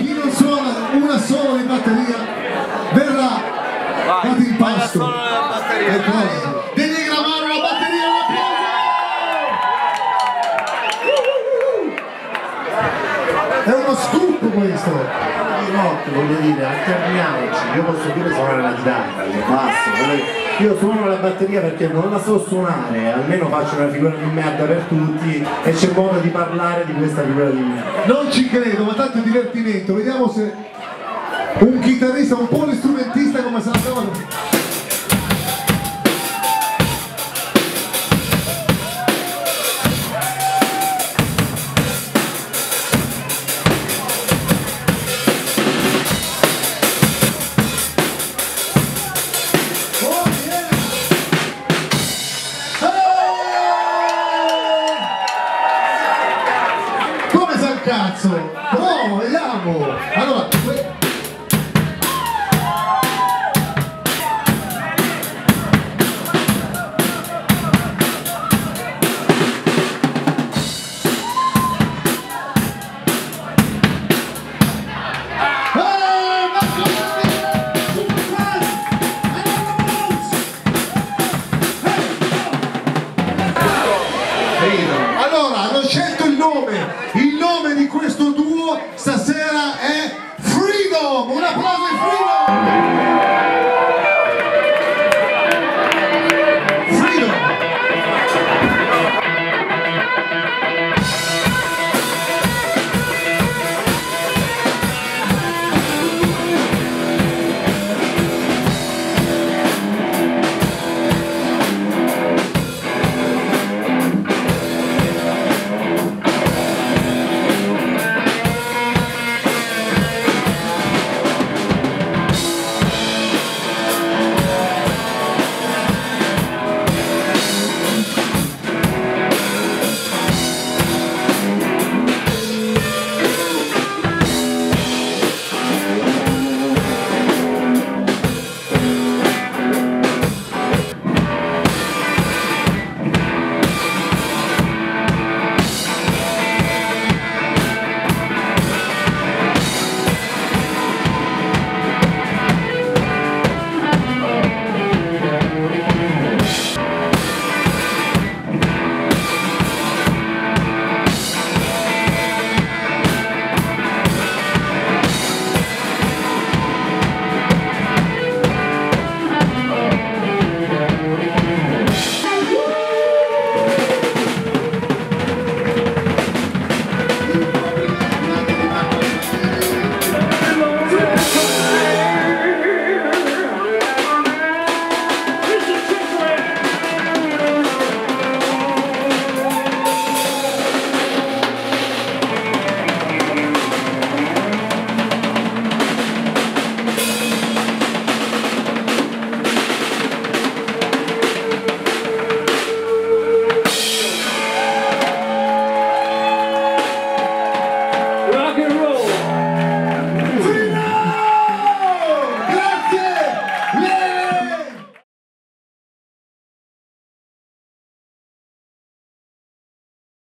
chi non suona una sola di batteria verrà dato in pasto. Devi gravare la batteria, un applauso! È uno scoop questo! Di notte, voglio dire, alterniamoci. Io posso pure suonare la chitarra, il basso. Io suono la batteria perché non la so suonare, almeno faccio una figura di merda per tutti e c'è modo di parlare di questa figura di merda. Non ci credo, ma tanto è divertimento. Vediamo se un chitarrista, un polistrumentista come se la trova. Cazzo! Bravo, vediamo! Allora,